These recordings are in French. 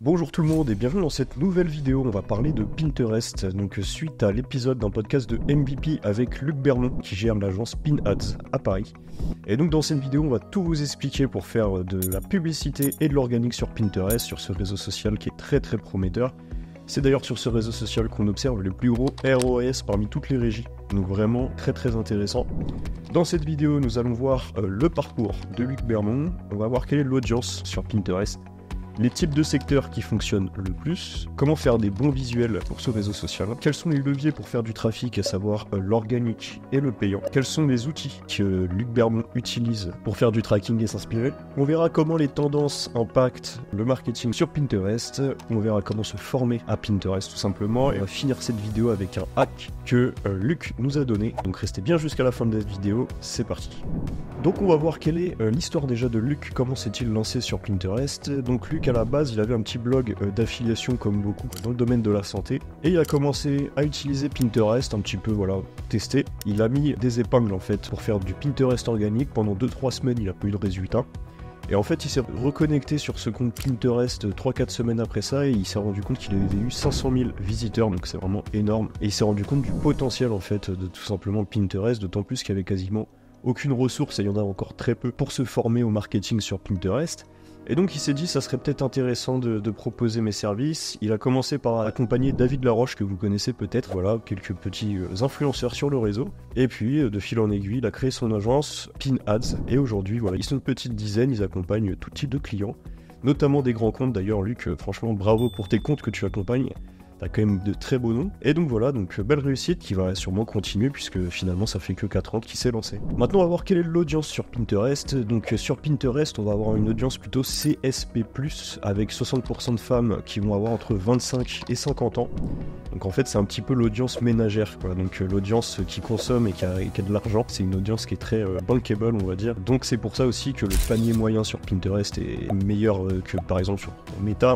Bonjour tout le monde et bienvenue dans cette nouvelle vidéo. On va parler de Pinterest, donc suite à l'épisode d'un podcast de MVP avec Luc Bernon qui gère l'agence PinAds à Paris. Et donc dans cette vidéo on va tout vous expliquer pour faire de la publicité et de l'organique sur Pinterest, sur ce réseau social qui est très prometteur. C'est d'ailleurs sur ce réseau social qu'on observe le plus gros ROAS parmi toutes les régies, donc vraiment très intéressant. Dans cette vidéo nous allons voir le parcours de Luc Bernon, on va voir quelle est l'audience sur Pinterest, les types de secteurs qui fonctionnent le plus, comment faire des bons visuels pour ce réseau social, quels sont les leviers pour faire du trafic, à savoir l'organique et le payant, quels sont les outils que Luc Bernon utilise pour faire du tracking et s'inspirer. On verra comment les tendances impactent le marketing sur Pinterest, on verra comment se former à Pinterest tout simplement, et on va finir cette vidéo avec un hack que Luc nous a donné. Donc restez bien jusqu'à la fin de cette vidéo, c'est parti. Donc on va voir quelle est l'histoire déjà de Luc, comment s'est-il lancé sur Pinterest. Donc Luc à la base il avait un petit blog d'affiliation comme beaucoup dans le domaine de la santé, et il a commencé à utiliser Pinterest un petit peu tester. Il a mis des épingles en fait pour faire du Pinterest organique. Pendant 2-3 semaines il a pas eu de résultat. Et en fait, il s'est reconnecté sur ce compte Pinterest 3-4 semaines après ça et il s'est rendu compte qu'il avait eu 500 000 visiteurs, donc c'est vraiment énorme. Et il s'est rendu compte du potentiel en fait de tout simplement Pinterest, d'autant plus qu'il y avait quasiment aucune ressource et il y en a encore très peu pour se former au marketing sur Pinterest. Et donc il s'est dit ça serait peut-être intéressant de proposer mes services. Il a commencé par accompagner David Laroche, que vous connaissez peut-être, quelques petits influenceurs sur le réseau. Et puis de fil en aiguille, il a créé son agence PinAds. Et aujourd'hui, ils sont une petite dizaine, ils accompagnent tout type de clients, notamment des grands comptes. D'ailleurs Luc, franchement bravo pour tes comptes que tu accompagnes. T'as quand même de très beaux noms. Et donc voilà, belle réussite qui va sûrement continuer puisque finalement ça fait que 4 ans qu'il s'est lancé. Maintenant on va voir quelle est l'audience sur Pinterest. Donc sur Pinterest on va avoir une audience plutôt CSP+, avec 60% de femmes qui vont avoir entre 25 et 50 ans. Donc en fait c'est un petit peu l'audience ménagère, quoi. Donc l'audience qui consomme et qui a de l'argent, c'est une audience qui est très bankable on va dire. Donc c'est pour ça aussi que le panier moyen sur Pinterest est meilleur que par exemple sur Meta.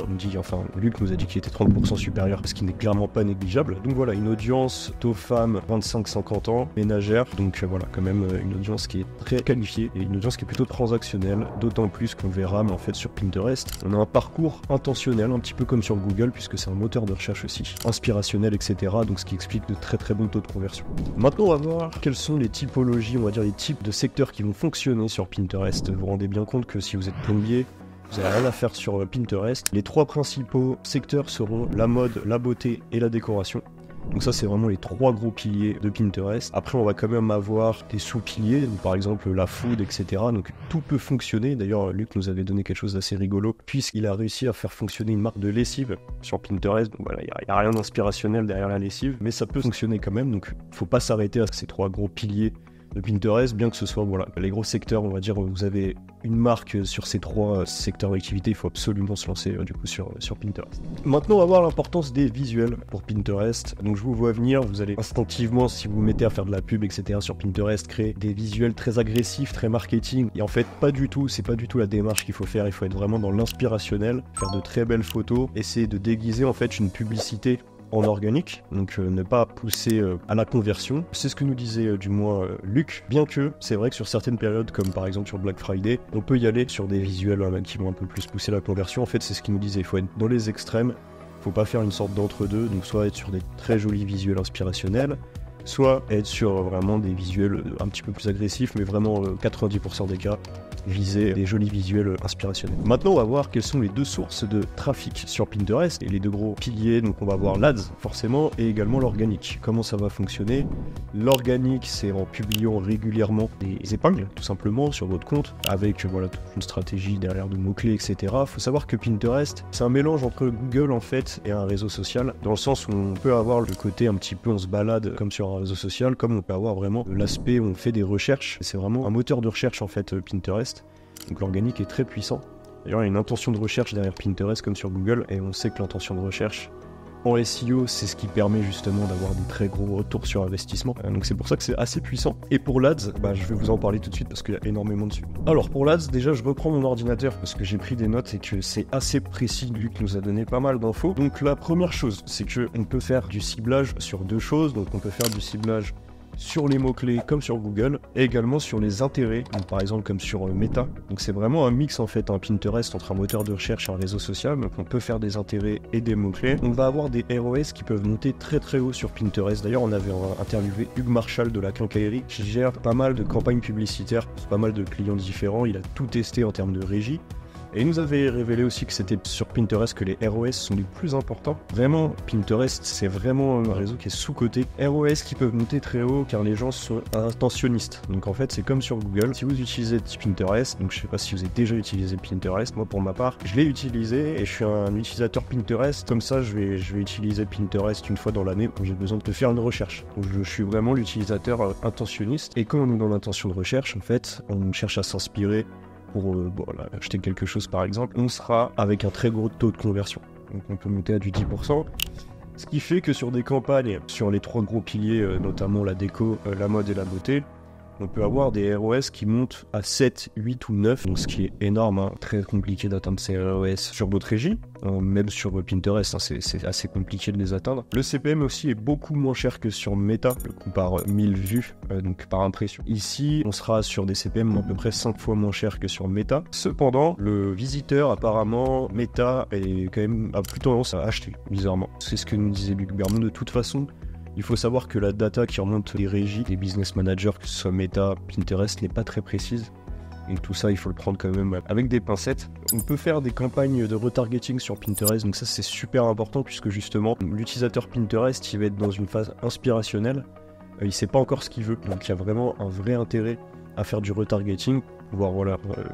Luc nous a dit qu'il était 30% supérieur, ce qui n'est clairement pas négligeable. Donc voilà, une audience taux femmes 25-50 ans, ménagère, donc quand même une audience qui est très qualifiée et une audience qui est plutôt transactionnelle, d'autant plus qu'on verra, mais en fait sur Pinterest, on a un parcours intentionnel, un petit peu comme sur Google, puisque c'est un moteur de recherche aussi, inspirationnel, etc. Donc ce qui explique de très bons taux de conversion. Maintenant on va voir quelles sont les typologies, on va dire les types de secteurs qui vont fonctionner sur Pinterest. Vous vous rendez bien compte que si vous êtes plombier, vous n'avez rien à faire sur Pinterest. Les 3 principaux secteurs seront la mode, la beauté et la décoration. Donc ça c'est vraiment les 3 gros piliers de Pinterest. Après on va quand même avoir des sous-piliers, par exemple la food, etc. Donc tout peut fonctionner. D'ailleurs Luc nous avait donné quelque chose d'assez rigolo, puisqu'il a réussi à faire fonctionner une marque de lessive sur Pinterest. Donc voilà, il n'y a rien d'inspirationnel derrière la lessive, mais ça peut fonctionner quand même. Donc faut pas s'arrêter à ces 3 gros piliers de Pinterest, bien que ce soit les gros secteurs, on va dire, vous avez une marque sur ces 3 secteurs d'activité, il faut absolument se lancer sur Pinterest. Maintenant on va voir l'importance des visuels pour Pinterest. Donc je vous vois venir, vous allez instinctivement, si vous vous mettez à faire de la pub, etc. sur Pinterest, créer des visuels très agressifs, très marketing, et en fait c'est pas du tout la démarche qu'il faut faire. Il faut être vraiment dans l'inspirationnel, faire de très belles photos, essayer de déguiser en fait une publicité en organique, donc ne pas pousser à la conversion. C'est ce que nous disait du moins Luc, bien que c'est vrai que sur certaines périodes, comme par exemple sur Black Friday, on peut y aller sur des visuels qui vont un peu plus pousser la conversion. En fait c'est ce qu'il nous disait, il faut être dans les extrêmes, faut pas faire une sorte d'entre-deux, donc soit être sur des très jolis visuels inspirationnels, soit être sur vraiment des visuels un petit peu plus agressifs, mais vraiment 90% des cas, viser des jolis visuels inspirationnels. Maintenant on va voir quelles sont les 2 sources de trafic sur Pinterest et les 2 gros piliers. Donc on va voir l'Ads forcément et également l'organique. Comment ça va fonctionner? L'organique c'est en publiant régulièrement des épingles tout simplement sur votre compte avec toute une stratégie derrière de mots-clés, etc. Faut savoir que Pinterest c'est un mélange entre Google en fait et un réseau social, dans le sens où on peut avoir le côté un petit peu on se balade comme sur un réseau social, comme on peut avoir vraiment l'aspect où on fait des recherches. C'est vraiment un moteur de recherche en fait Pinterest. Donc l'organique est très puissant. D'ailleurs il y a une intention de recherche derrière Pinterest comme sur Google, et on sait que l'intention de recherche en SEO c'est ce qui permet justement d'avoir des très gros retours sur investissement. Donc c'est pour ça que c'est assez puissant. Et pour l'Ads, je vais vous en parler tout de suite parce qu'il y a énormément dessus. Alors pour l'Ads, déjà je reprends mon ordinateur parce que j'ai pris des notes et que c'est assez précis. Luc nous a donné pas mal d'infos. Donc la première chose c'est qu'on peut faire du ciblage sur 2 choses. Donc on peut faire du ciblage sur les mots-clés comme sur Google, et également sur les intérêts, donc par exemple comme sur Meta. Donc c'est vraiment un mix en fait, un Pinterest entre un moteur de recherche et un réseau social, donc on peut faire des intérêts et des mots-clés. On va avoir des ROS qui peuvent monter très très haut sur Pinterest. D'ailleurs on avait interviewé Hugues Marchal de la Quincaillerie, qui gère pas mal de campagnes publicitaires pour pas mal de clients différents, il a tout testé en termes de régie. Et il nous avait révélé aussi que c'était sur Pinterest que les ROS sont les plus importants. Vraiment, Pinterest, c'est vraiment un réseau qui est sous-coté. ROS qui peuvent monter très haut car les gens sont intentionnistes. Donc en fait, c'est comme sur Google. Si vous utilisez Pinterest, donc je sais pas si vous avez déjà utilisé Pinterest, moi pour ma part, je l'ai utilisé et je suis un utilisateur Pinterest. Comme ça, je vais utiliser Pinterest une fois dans l'année quand j'ai besoin de faire une recherche. Donc je suis vraiment l'utilisateur intentionniste. Et quand on est dans l'intention de recherche, en fait, on cherche à s'inspirer pour acheter quelque chose par exemple, on sera avec un très gros taux de conversion. Donc on peut monter à du 10%. Ce qui fait que sur des campagnes, sur les 3 gros piliers, notamment la déco, la mode et la beauté, on peut avoir des ROS qui montent à 7, 8 ou 9, donc ce qui est énorme, hein. Très compliqué d'atteindre ces ROS sur votre régie, même sur Pinterest, hein, c'est assez compliqué de les atteindre. Le CPM aussi est beaucoup moins cher que sur Meta, le coup par 1000 vues, donc par impression. Ici, on sera sur des CPM à peu près 5 fois moins cher que sur Meta. Cependant, le visiteur, apparemment, Meta a plutôt tendance à acheter, bizarrement. C'est ce que nous disait Luc Bermond. De toute façon, il faut savoir que la data qui remonte des régies, des business managers, que ce soit Meta, Pinterest, n'est pas très précise. Donc tout ça, il faut le prendre quand même avec des pincettes. On peut faire des campagnes de retargeting sur Pinterest, donc ça c'est super important puisque justement, l'utilisateur Pinterest, il va être dans une phase inspirationnelle. Il sait pas encore ce qu'il veut, donc il y a vraiment un vrai intérêt à faire du retargeting, pouvoir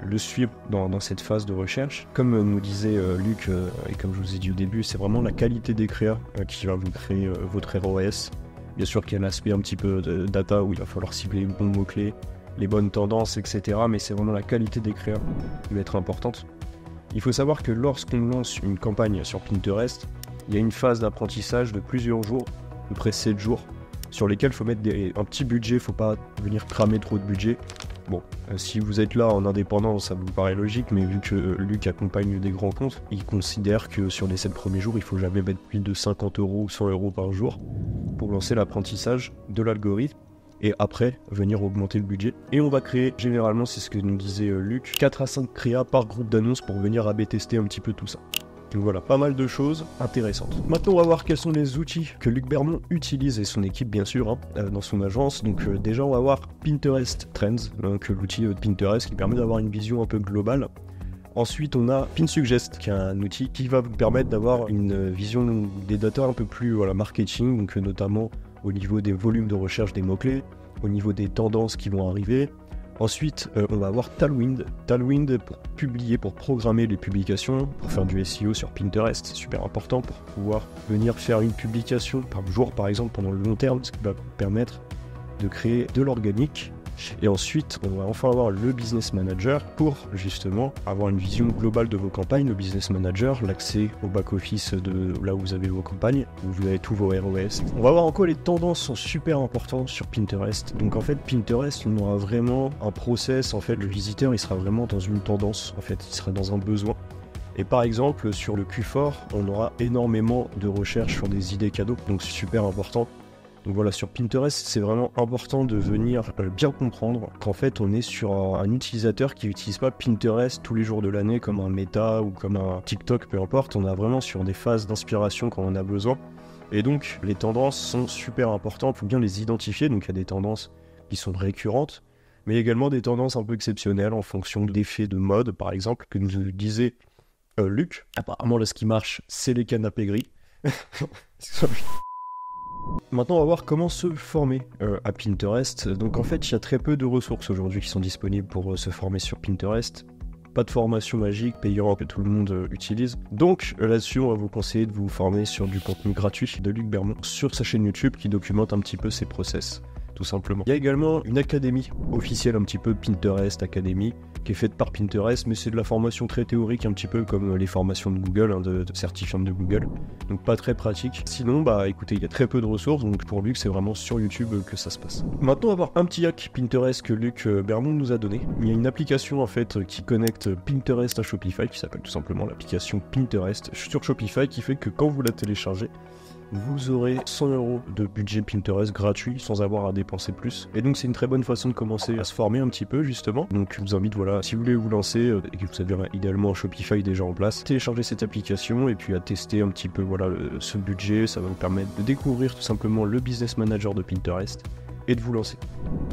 le suivre dans cette phase de recherche. Comme nous disait Luc, et comme je vous ai dit au début, c'est vraiment la qualité des créas qui va vous créer votre ROS. Bien sûr qu'il y a l'aspect un petit peu de data où il va falloir cibler les bons mots-clés, les bonnes tendances, etc. Mais c'est vraiment la qualité des créas qui va être importante. Il faut savoir que lorsqu'on lance une campagne sur Pinterest, il y a une phase d'apprentissage de plusieurs jours, à peu près 7 jours, sur lesquels il faut mettre un petit budget, il ne faut pas venir cramer trop de budget. Bon, si vous êtes là en indépendant, ça vous paraît logique, mais vu que Luc accompagne des grands comptes, il considère que sur les 7 premiers jours, il ne faut jamais mettre plus de 50 € ou 100 € par jour pour lancer l'apprentissage de l'algorithme. Et après, venir augmenter le budget. Et on va créer, généralement, c'est ce que nous disait Luc, 4 à 5 créas par groupe d'annonces pour venir AB tester un petit peu tout ça. Donc voilà, pas mal de choses intéressantes. Maintenant, on va voir quels sont les outils que Luc Bermond utilise, et son équipe bien sûr, dans son agence. Donc déjà, on va voir Pinterest Trends, donc l'outil de Pinterest qui permet d'avoir une vision un peu globale. Ensuite, on a PinSuggest, qui est un outil qui va vous permettre d'avoir une vision des data un peu plus marketing, donc notamment au niveau des volumes de recherche des mots-clés, au niveau des tendances qui vont arriver. Ensuite, on va avoir Tailwind. Tailwind pour publier, pour programmer les publications, pour faire du SEO sur Pinterest. C'est super important pour pouvoir venir faire une publication par jour, par exemple, pendant le long terme, ce qui va vous permettre de créer de l'organique. Et ensuite, on va enfin avoir le Business Manager pour justement avoir une vision globale de vos campagnes. Le Business Manager, l'accès au back-office de là où vous avez vos campagnes, où vous avez tous vos ROS. On va voir en quoi les tendances sont super importantes sur Pinterest. Donc en fait, Pinterest, on aura vraiment un process. En fait, le visiteur, il sera vraiment dans une tendance. En fait, il sera dans un besoin. Et par exemple, sur le Q4, on aura énormément de recherches sur des idées cadeaux. Donc c'est super important. Donc voilà, sur Pinterest, c'est vraiment important de venir bien comprendre qu'en fait, on est sur un utilisateur qui n'utilise pas Pinterest tous les jours de l'année comme un Meta ou comme un TikTok, peu importe. On est vraiment sur des phases d'inspiration quand on a besoin. Et donc, les tendances sont super importantes, il faut bien les identifier. Donc, il y a des tendances qui sont récurrentes, mais également des tendances un peu exceptionnelles en fonction d'effets de mode, par exemple, que nous disait Luc. Apparemment, là, ce qui marche, c'est les canapés gris. Maintenant, on va voir comment se former à Pinterest. Donc en fait, il y a très peu de ressources aujourd'hui qui sont disponibles pour se former sur Pinterest. Pas de formation magique payante que tout le monde utilise. Donc là-dessus, on va vous conseiller de vous former sur du contenu gratuit de Luc Bermond sur sa chaîne YouTube qui documente un petit peu ses process, tout simplement. Il y a également une académie officielle, un petit peu Pinterest Academy, qui est faite par Pinterest, mais c'est de la formation très théorique, un petit peu comme les formations de Google, de certifiants de Google, donc pas très pratique. Sinon, écoutez, il y a très peu de ressources, donc pour Luc, c'est vraiment sur YouTube que ça se passe. Maintenant, on va voir un petit hack Pinterest que Luc Bermond nous a donné. Il y a une application en fait qui connecte Pinterest à Shopify, qui s'appelle tout simplement l'application Pinterest sur Shopify, qui fait que quand vous la téléchargez, vous aurez 100€ de budget Pinterest gratuit sans avoir à dépenser plus. Et donc c'est une très bonne façon de commencer à se former un petit peu justement. Donc je vous invite, voilà, si vous voulez vous lancer et que vous avez idéalement un Shopify déjà en place, téléchargez cette application et puis à tester un petit peu voilà ce budget. Ça va vous permettre de découvrir tout simplement le business manager de Pinterest et de vous lancer.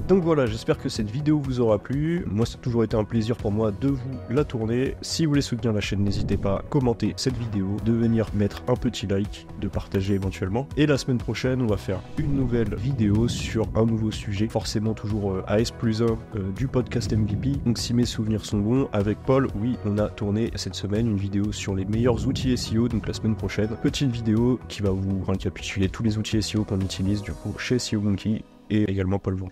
Donc voilà, j'espère que cette vidéo vous aura plu. Moi, ça a toujours été un plaisir pour moi de vous la tourner. Si vous voulez soutenir la chaîne, n'hésitez pas à commenter cette vidéo, de venir mettre un petit like, de partager éventuellement. Et la semaine prochaine, on va faire une nouvelle vidéo sur un nouveau sujet, forcément toujours à S+1 du podcast MVP. Donc si mes souvenirs sont bons, avec Paul, oui, on a tourné cette semaine une vidéo sur les meilleurs outils SEO, donc la semaine prochaine. Petite vidéo qui va vous récapituler tous les outils SEO qu'on utilise du coup chez SEO Monkey et également Paul Vent.